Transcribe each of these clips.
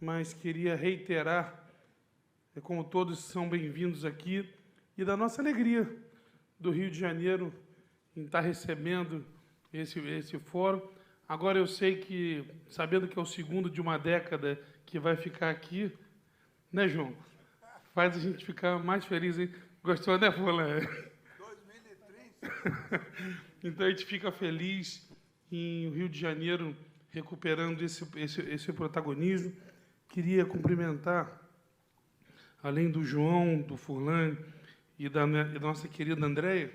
mas queria reiterar, como todos são bem-vindos aqui, e da nossa alegria do Rio de Janeiro em estar recebendo esse fórum. Agora eu sei que, sabendo que é o segundo de uma década que vai ficar aqui, né, João? Faz a gente ficar mais feliz, hein? Gostou, né, Fulano? 2030. Então a gente fica feliz em o Rio de Janeiro recuperando esse protagonismo. Queria cumprimentar, além do João, do Furlan e da nossa querida Andréia,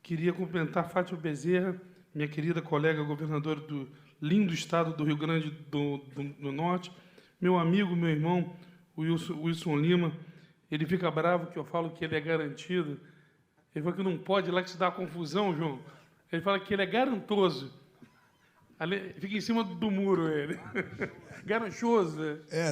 queria cumprimentar Fátima Bezerra, minha querida colega governadora do lindo estado do Rio Grande do Norte, meu amigo, meu irmão, o Wilson Lima. Ele fica bravo que eu falo que ele é garantido. Ele fala que não pode, lá que se dá confusão, João. Ele fala que ele é garantoso. Ali, fica em cima do muro, ele. Garanchoso.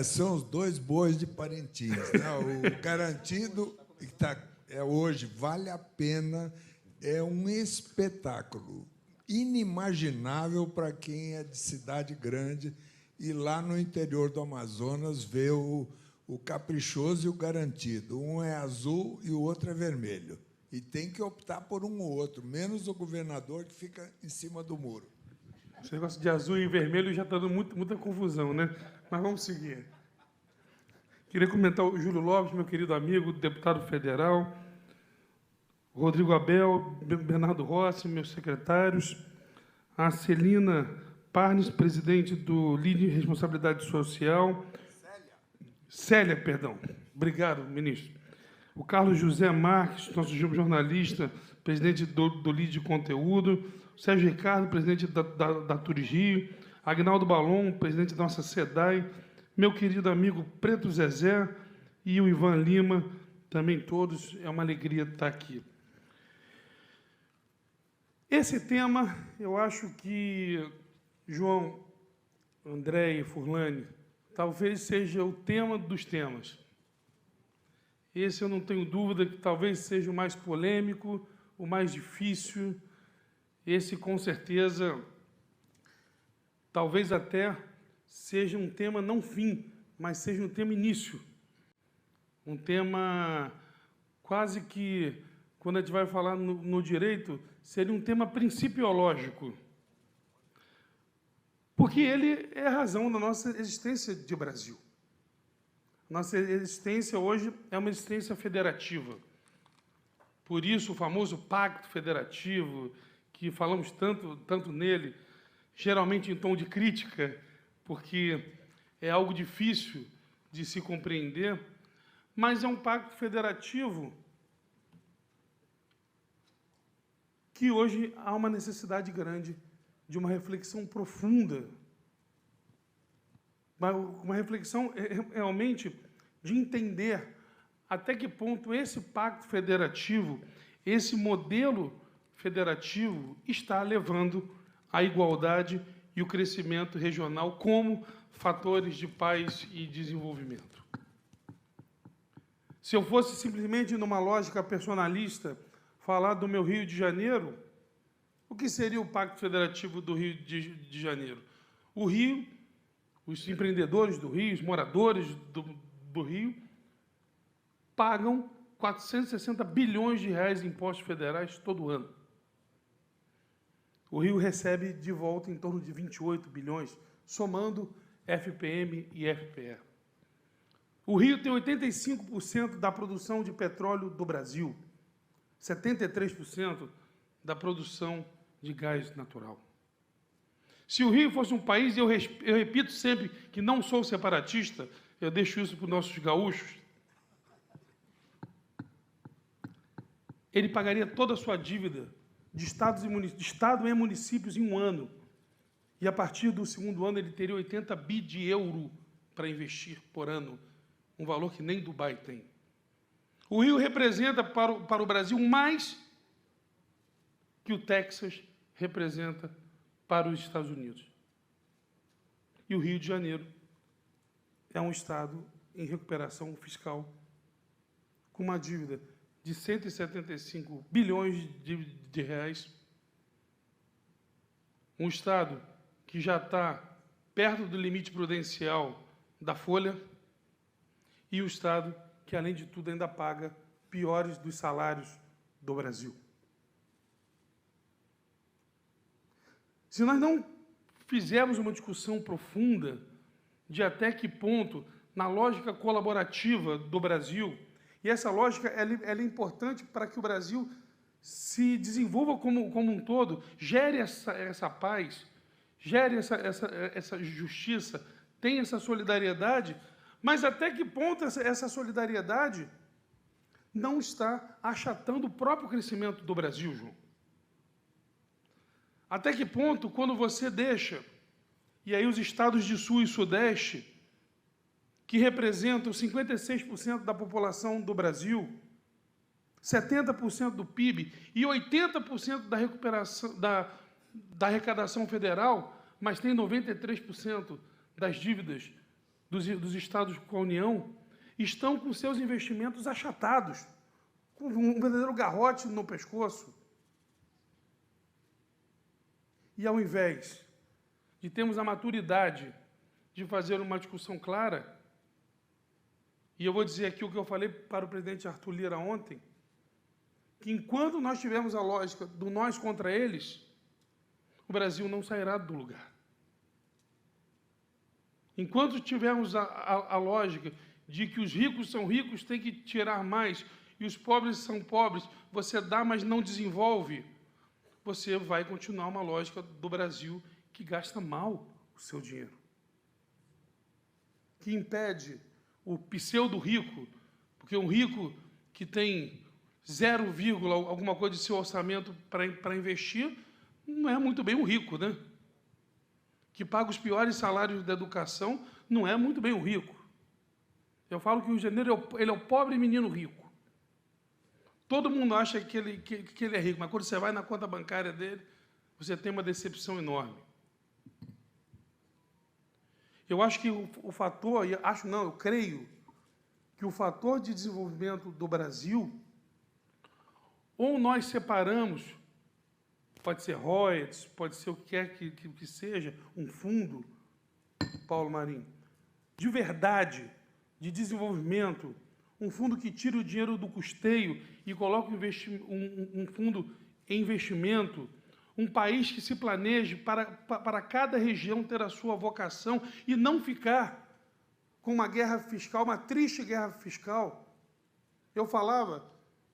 São os dois bois de Parintins, né? O garantido, que hoje, vale a pena, é um espetáculo inimaginável para quem é de cidade grande e lá no interior do Amazonas vê o caprichoso e o garantido. Um é azul e o outro é vermelho. E tem que optar por um ou outro, menos o governador, que fica em cima do muro. Esse negócio de azul e vermelho já está dando muita confusão, né? Mas vamos seguir. Queria comentar o Júlio Lopes, meu querido amigo, deputado federal, Rodrigo Abel, Bernardo Rossi, meus secretários, a Celina Parnes, presidente do LIDE Responsabilidade Social. Célia, perdão. Obrigado, ministro. O Carlos José Marques, nosso jornalista, presidente do LIDE Conteúdo. O Sérgio Ricardo, presidente da Turis Rio. Agnaldo Balon, presidente da nossa SEDAI. Meu querido amigo Preto Zezé e o Ivan Lima, também todos. É uma alegria estar aqui. Esse tema, eu acho que João, André e Furlane, talvez seja o tema dos temas. Esse eu não tenho dúvida que talvez seja o mais polêmico, o mais difícil. Esse, com certeza, talvez até seja um tema não fim, mas seja um tema início. Um tema quase que, quando a gente vai falar no direito, seria um tema principiológico. Porque ele é a razão da nossa existência de Brasil. Nossa existência hoje é uma existência federativa. Por isso, o famoso Pacto Federativo, que falamos tanto nele, geralmente em tom de crítica, porque é algo difícil de se compreender, mas é um pacto federativo que hoje há uma necessidade grande de uma reflexão profunda, uma reflexão realmente de entender até que ponto esse pacto federativo, esse modelo federativo está levando à igualdade e o crescimento regional como fatores de paz e desenvolvimento. Se eu fosse simplesmente, numa lógica personalista, falar do meu Rio de Janeiro, o que seria o Pacto Federativo do Rio de Janeiro? O Rio, os empreendedores do Rio, os moradores do Rio, pagam 460 bilhões de reais em impostos federais todo ano. O Rio recebe de volta em torno de 28 bilhões, somando FPM e FPE. O Rio tem 85% da produção de petróleo do Brasil, 73% da produção de gás natural. Se o Rio fosse um país, eu repito sempre que não sou separatista, eu deixo isso para os nossos gaúchos, ele pagaria toda a sua dívida de Estado e municípios em um ano. E, a partir do segundo ano, ele teria 80 bi de euro para investir por ano, um valor que nem Dubai tem. O Rio representa para o Brasil mais que o Texas representa para os Estados Unidos. E o Rio de Janeiro é um estado em recuperação fiscal, com uma dívida de 175 bilhões de reais, um estado que já está perto do limite prudencial da folha e o Estado que, além de tudo, ainda paga piores dos salários do Brasil. Se nós não fizermos uma discussão profunda de até que ponto, na lógica colaborativa do Brasil, e essa lógica ela é importante para que o Brasil se desenvolva como um todo, gere essa paz, gere essa justiça, tenha essa solidariedade, mas até que ponto essa solidariedade não está achatando o próprio crescimento do Brasil, João? Até que ponto, quando você deixa, e aí os estados de Sul e Sudeste, que representam 56% da população do Brasil, 70% do PIB e 80% da recuperação da arrecadação federal, mas tem 93% das dívidas dos estados com a União, estão com seus investimentos achatados, com um verdadeiro garrote no pescoço. E ao invés de termos a maturidade de fazer uma discussão clara, e eu vou dizer aqui o que eu falei para o presidente Arthur Lira ontem, que enquanto nós tivermos a lógica do nós contra eles, o Brasil não sairá do lugar. Enquanto tivermos a lógica de que os ricos são ricos, tem que tirar mais, e os pobres são pobres, você dá, mas não desenvolve, você vai continuar uma lógica do Brasil que gasta mal o seu dinheiro, que impede o pseudo-rico, porque um rico que tem 0, alguma coisa de seu orçamento para investir, não é muito bem um rico, né? Que paga os piores salários da educação, não é muito bem um rico. Eu falo que o Rio de Janeiro ele é o pobre menino rico. Todo mundo acha que ele é rico, mas quando você vai na conta bancária dele, você tem uma decepção enorme. Eu acho que o fator, eu creio, que o fator de desenvolvimento do Brasil, ou nós separamos, pode ser royalties, pode ser o que quer que seja, um fundo, Paulo Marinho, de verdade, de desenvolvimento, um fundo que tire o dinheiro do custeio e coloque um fundo em investimento, um país que se planeje para cada região ter a sua vocação e não ficar com uma guerra fiscal, uma triste guerra fiscal. Eu falava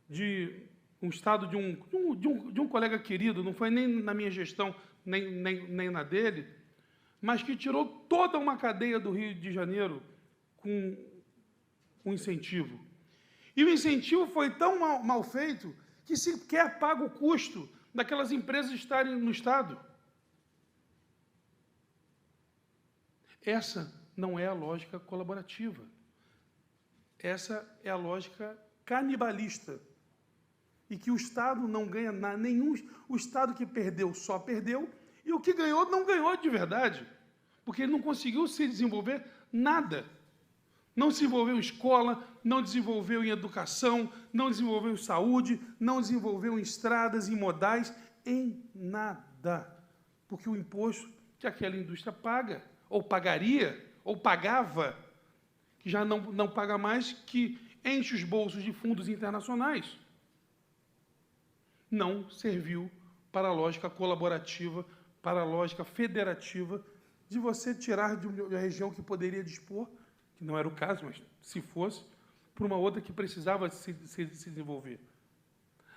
de um estado de um colega querido, não foi nem na minha gestão, nem na dele, mas que tirou toda uma cadeia do Rio de Janeiro com um incentivo. E o incentivo foi tão mal feito que sequer paga o custo daquelas empresas estarem no Estado. Essa não é a lógica colaborativa. Essa é a lógica canibalista. E que o Estado não ganha nenhum. O Estado que perdeu só perdeu, e o que ganhou não ganhou de verdade, porque ele não conseguiu se desenvolver nada. Não desenvolveu em escola, não desenvolveu em educação, não desenvolveu em saúde, não desenvolveu em estradas, em modais, em nada. Porque o imposto que aquela indústria paga, ou pagaria, ou pagava, que já não paga mais, que enche os bolsos de fundos internacionais, não serviu para a lógica colaborativa, para a lógica federativa, de você tirar de uma região que poderia dispor, que não era o caso, mas se fosse, para uma outra que precisava se desenvolver.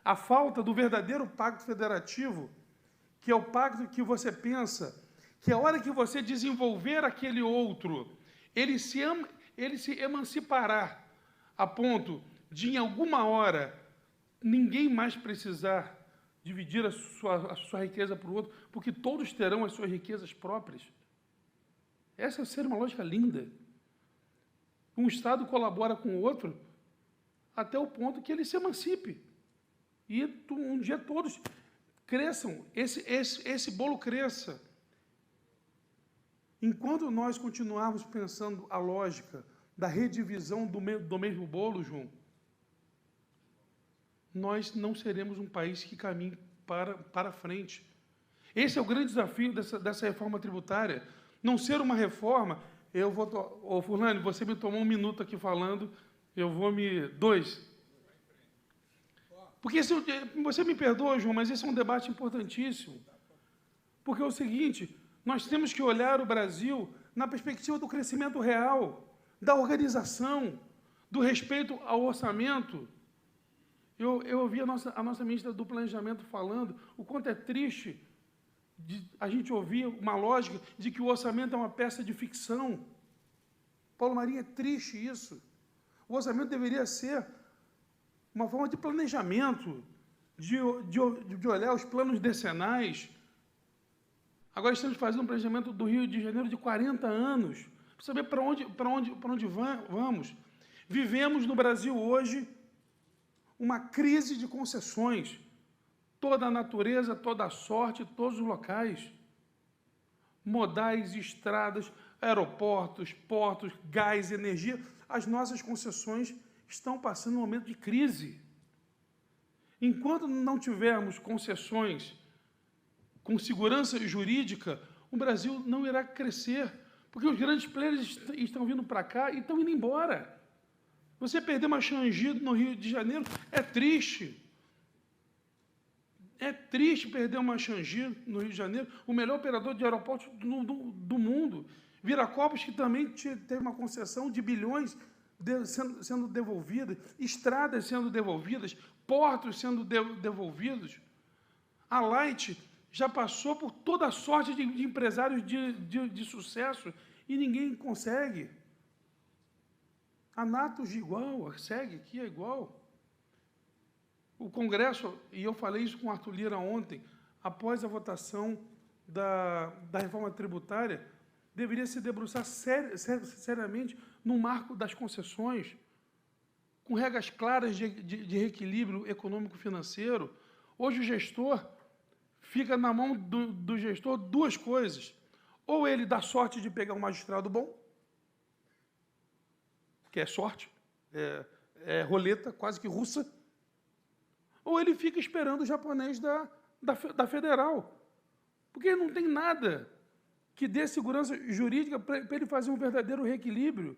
A falta do verdadeiro pacto federativo, que é o pacto que você pensa que a hora que você desenvolver aquele outro, ele se emancipará a ponto de, em alguma hora, ninguém mais precisar dividir a sua riqueza para o outro, porque todos terão as suas riquezas próprias. Essa seria uma lógica linda. Um Estado colabora com o outro até o ponto que ele se emancipe. E um dia todos cresçam, esse bolo cresça. Enquanto nós continuarmos pensando a lógica da redivisão do mesmo bolo, João, nós não seremos um país que caminhe para frente. Esse é o grande desafio dessa reforma tributária. Não ser uma reforma eu vou... Ô, Fulano, você me tomou 1 minuto aqui falando, eu vou me... 2. Porque você me perdoa, João, mas esse é um debate importantíssimo. Porque é o seguinte, nós temos que olhar o Brasil na perspectiva do crescimento real, da organização, do respeito ao orçamento. Eu ouvi a nossa ministra do Planejamento falando o quanto é triste a gente ouvir uma lógica de que o orçamento é uma peça de ficção. Paulo Marinho, é triste isso. O orçamento deveria ser uma forma de planejamento, de olhar os planos decenais. Agora estamos fazendo um planejamento do Rio de Janeiro de 40 anos, para saber para onde vamos. Vivemos no Brasil hoje uma crise de concessões. Toda a natureza, toda a sorte, todos os locais. Modais, estradas, aeroportos, portos, gás, energia. As nossas concessões estão passando um momento de crise. Enquanto não tivermos concessões com segurança jurídica, o Brasil não irá crescer, porque os grandes players estão vindo para cá e estão indo embora. Você perder uma Changi no Rio de Janeiro é triste. É triste perder uma Changi no Rio de Janeiro, o melhor operador de aeroportos do mundo. Viracopos, que também teve uma concessão de bilhões sendo devolvidas, estradas sendo devolvidas, portos sendo devolvidos. A Light já passou por toda a sorte de empresários de sucesso e ninguém consegue. A Natos igual, a SEG aqui é igual. O Congresso, e eu falei isso com o Arthur Lira ontem, após a votação da reforma tributária, deveria se debruçar seriamente no marco das concessões, com regras claras de reequilíbrio econômico-financeiro. Hoje o gestor fica na mão do gestor 2 coisas. Ou ele dá sorte de pegar um magistrado bom, que é sorte, é roleta quase que russa, ou ele fica esperando o japonês da federal. Porque não tem nada que dê segurança jurídica para ele fazer um verdadeiro reequilíbrio.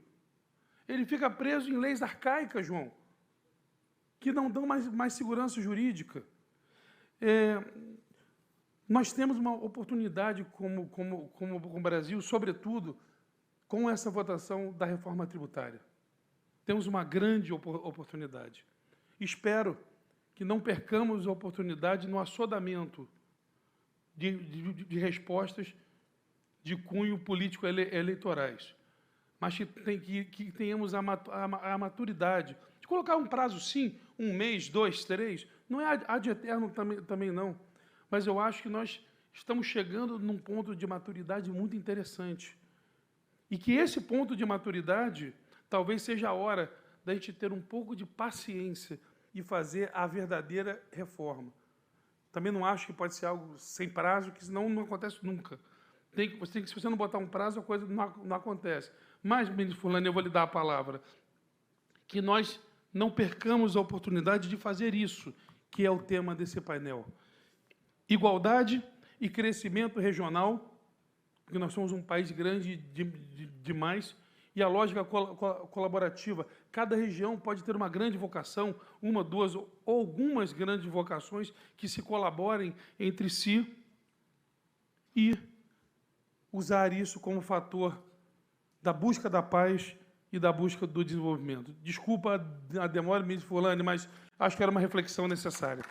Ele fica preso em leis arcaicas, João, que não dão mais segurança jurídica. Nós temos uma oportunidade como o Brasil, sobretudo, com essa votação da reforma tributária. Temos uma grande oportunidade. Espero que não percamos a oportunidade no assodamento de respostas de cunho político eleitorais, mas que tenhamos a maturidade de colocar um prazo, sim, 1 mês, 2, 3, não é ad eterno também não, mas eu acho que nós estamos chegando num ponto de maturidade muito interessante, e que esse ponto de maturidade talvez seja a hora da gente ter um pouco de paciência e fazer a verdadeira reforma. Também não acho que pode ser algo sem prazo, que senão não acontece nunca. Se você não botar um prazo, a coisa não acontece. Mas, ministro Fulano, eu vou lhe dar a palavra, que nós não percamos a oportunidade de fazer isso, que é o tema desse painel. Igualdade e crescimento regional, porque nós somos um país grande demais, e a lógica colaborativa. Cada região pode ter uma grande vocação, 1, 2 ou algumas grandes vocações que se colaborem entre si e usar isso como fator da busca da paz e da busca do desenvolvimento. Desculpa a demora, ministro Fulano, mas acho que era uma reflexão necessária.